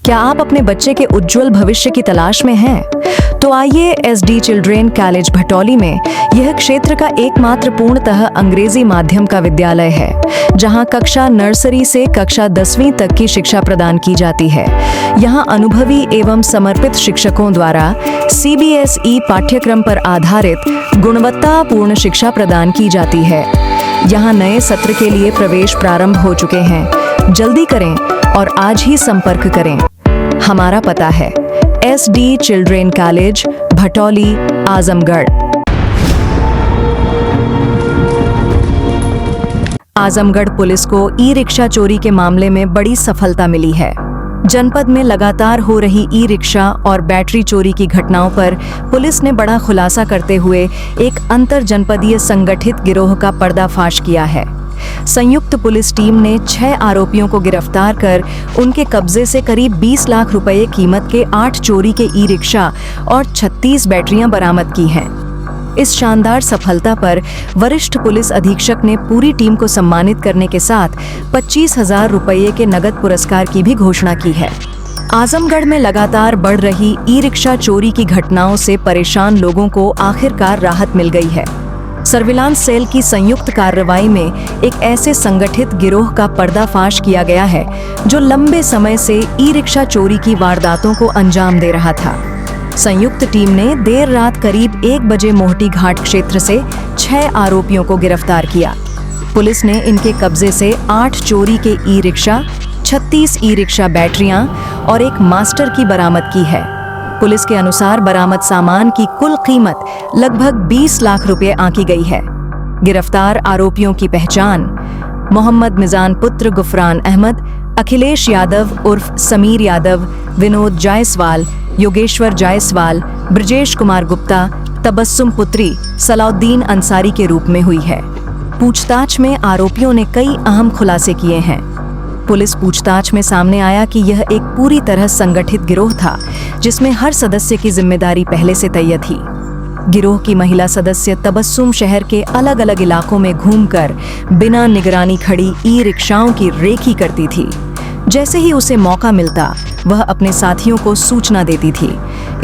क्या आप अपने बच्चे के उज्जवल भविष्य की तलाश में हैं? तो आइए SD चिल्ड्रेन कॉलेज भटौली में यह क्षेत्र का एकमात्र पूर्णतः अंग्रेजी माध्यम का विद्यालय है, जहां कक्षा नर्सरी से कक्षा 10वीं तक की शिक्षा प्रदान की जाती है। यहां अनुभवी एवं समर्पित शिक्षकों द्वारा CBSE पाठ्यक्रम पर आधारित गुणवत्तापूर्ण शिक्षा प्रदान की जाती है। यहां नए सत्र के लिए प्रवेश प्रारंभ हो चुके हैं। जल्दी करें और आज ही संपर्क करें। हमारा पता है SD children college Bhatauli, Azamgarh. Azamgarh police को ई-रिक्शा चोरी के मामले में बड़ी सफलता मिली है। जनपद में लगातार हो रही ई-रिक्शा और बैटरी चोरी की घटनाओं पर पुलिस ने बड़ा खुलासा करते हुए एक अंतर जनपदीय संगठित गिरोह का पर्दाफाश किया है। संयुक्त पुलिस टीम ने 6 आरोपियों को गिरफ्तार कर उनके कब्जे से करीब 20 लाख रुपए कीमत के 8 चोरी के ई-रिक्शा और 36 बैटरियां बरामद की हैं। इस शानदार सफलता पर वरिष्ठ पुलिस अधीक्षक ने पूरी टीम को सम्मानित करने के साथ 25,000 रुपये के नगद पुरस्कार की भी घोषणा की है। आजमगढ़ में लगातार बढ़ रही ई-रिक्शा चोरी की घटनाओं से परेशान लोगों को आखिरकार राहत मिल गई है। सर्विलांस सेल की संयुक्त कार्रवाई में एक ऐसे संगठित गिरोह का पर्दाफाश किया गया है जो लंबे समय से ई-रिक्शा चोरी की वारदातों को अंजाम दे रहा था। संयुक्त टीम ने देर रात करीब 1 बजे मोहटी घाट क्षेत्र से 6 आरोपियों को गिरफ्तार किया। पुलिस ने इनके कब्जे से 8 चोरी के ई-रिक्शा, 36 ई-रिक्शा बैटरियां और एक मास्टर की बरामद की है। पुलिस के अनुसार बरामद सामान की कुल कीमत लगभग 20 लाख रुपए आंकी गई है। गिरफ्तार आरोपियों की पहचान मोहम्मद मिजान पुत्र गुफरान अहमद, अखिलेश यादव उर्फ समीर यादव, विनोद जायसवाल, योगेश्वर जायसवाल, ब्रजेश कुमार गुप्ता, तबस्सुम पुत्री सलाउद्दीन अंसारी के रूप में हुई है। पूछताछ में आरोपियों ने कई अहम खुलासे किए हैं। पुलिस पूछताछ में सामने आया कि यह एक पूरी तरह संगठित गिरोह था, जिसमें हर सदस्य की जिम्मेदारी पहले से तय थी। गिरोह की महिला सदस्य तबस्सुम शहर के अलग अलग इलाकों में घूमकर बिना निगरानी खड़ी ई-रिक्शाओं की रेकी करती थी। जैसे ही उसे मौका मिलता, वह अपने साथियों को सूचना देती थी।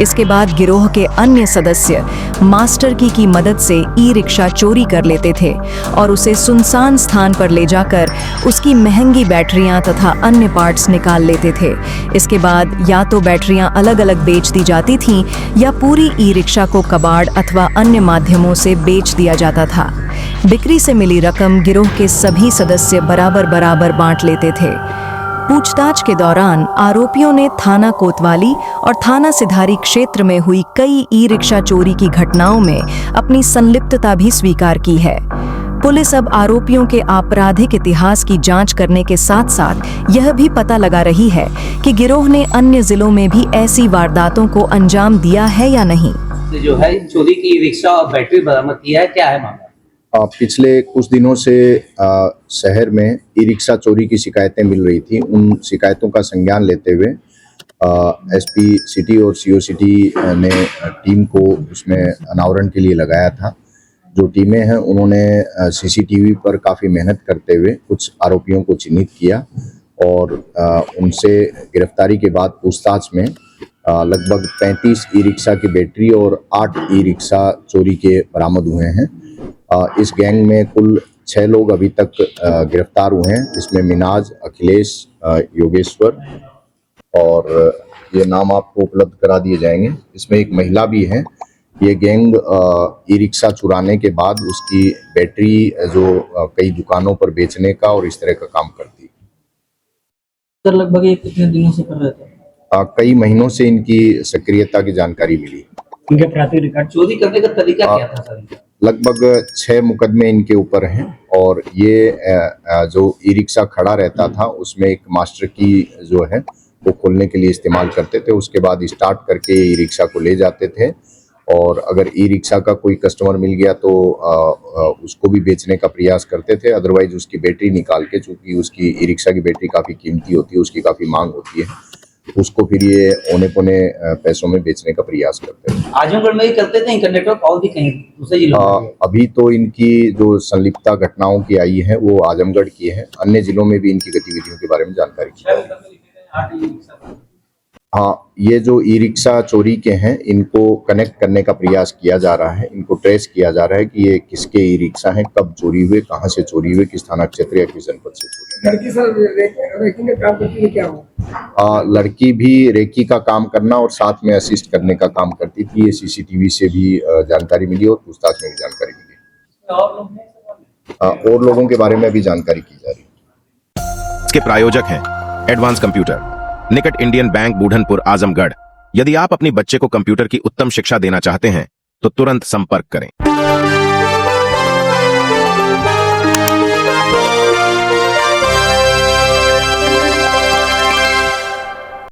इसके बाद गिरोह के अन्य सदस्य मास्टर की मदद से ई-रिक्शा चोरी कर लेते थे और उसे सुनसान स्थान पर ले जाकर उसकी महंगी बैटरियां तथा अन्य पार्ट्स निकाल लेते थे। इसके बाद या तो बैटरियां अलग अलग बेच दी जाती थीं या पूरी ई-रिक्शा को कबाड़ अथवा अन्य माध्यमों से बेच दिया जाता था। बिक्री से मिली रकम गिरोह के सभी सदस्य बराबर बराबर बांट लेते थे। पूछताछ के दौरान आरोपियों ने थाना कोतवाली और थाना सिधारी क्षेत्र में हुई कई ई-रिक्शा चोरी की घटनाओं में अपनी संलिप्तता भी स्वीकार की है। पुलिस अब आरोपियों के आपराधिक इतिहास की जांच करने के साथ साथ यह भी पता लगा रही है कि गिरोह ने अन्य जिलों में भी ऐसी वारदातों को अंजाम दिया है या नहीं। जो है चोरी की ई-रिक्शा और बैटरी बरामद किया है, क्या है मामला? पिछले कुछ दिनों से शहर में ई-रिक्शा चोरी की शिकायतें मिल रही थी। उन शिकायतों का संज्ञान लेते हुए SP सिटी और CO सिटी ने टीम को उसमें अनावरण के लिए लगाया था। जो टीमें हैं उन्होंने CCTV पर काफ़ी मेहनत करते हुए कुछ आरोपियों को चिन्हित किया और उनसे गिरफ्तारी के बाद पूछताछ में लगभग 35 ई-रिक्शा की बैटरी और 8 ई-रिक्शा चोरी के बरामद हुए हैं। इस गैंग में कुल 6 लोग अभी तक गिरफ्तार हुए हैं, जिसमें मिनाज, अखिलेश, योगेश्वर और ये नाम आपको उपलब्ध करा दिए जाएंगे। इसमें एक महिला भी है। ये गैंग ई-रिक्शा चुराने के बाद उसकी बैटरी जो कई दुकानों पर बेचने का और इस तरह का काम करती है। सर, लगभग ये कितने दिनों से कर रहे थे? कई महीनों से इनकी सक्रियता की जानकारी मिली। इनके प्राथमिक रिकॉर्ड चोरी करने का तरीका क्या था सर? लगभग 6 मुकदमे इनके ऊपर हैं और ये जो ई-रिक्शा खड़ा रहता था उसमें एक मास्टर की जो है वो खोलने के लिए इस्तेमाल करते थे। उसके बाद स्टार्ट करके ई-रिक्शा को ले जाते थे और अगर ई-रिक्शा का कोई कस्टमर मिल गया तो उसको भी बेचने का प्रयास करते थे। अदरवाइज उसकी बैटरी निकाल के, चूँकि उसकी ई-रिक्शा की बैटरी काफ़ी कीमती होती है, उसकी काफ़ी मांग होती है, उसको फिर ये औने पौने पैसों में बेचने का प्रयास करते हैं। आजमगढ़ में ही करते थे इंटरनेट पर, और भी कहीं दूसरे जिलों में? अभी तो इनकी जो संलिप्तता घटनाओं की आई है वो आजमगढ़ की है। अन्य जिलों में भी इनकी गतिविधियों के बारे में जानकारी की। हाँ, ये जो ई रिक्शा चोरी के हैं इनको कनेक्ट करने का प्रयास किया जा रहा है, इनको ट्रेस किया जा रहा है कि ये किसके ई रिक्शा हैं, कब चोरी हुए, कहाँ से चोरी हुए, किस थाना क्षेत्र या किस जनपद से चोरी लड़की सर रेकी का काम करती है, क्या हो? लड़की भी रेकी का काम करना और साथ में असिस्ट करने का काम करती थी। ये सीसीटीवी से भी जानकारी मिली और पूछताछ में भी जानकारी मिली। और लोगों के बारे में भी जानकारी की जा रही है। इसके प्रायोजक हैं एडवांस कंप्यूटर, निकट इंडियन बैंक, बूढ़नपुर, आजमगढ़। यदि आप अपनी बच्चे को कंप्यूटर की उत्तम शिक्षा देना चाहते हैं तो तुरंत संपर्क करें।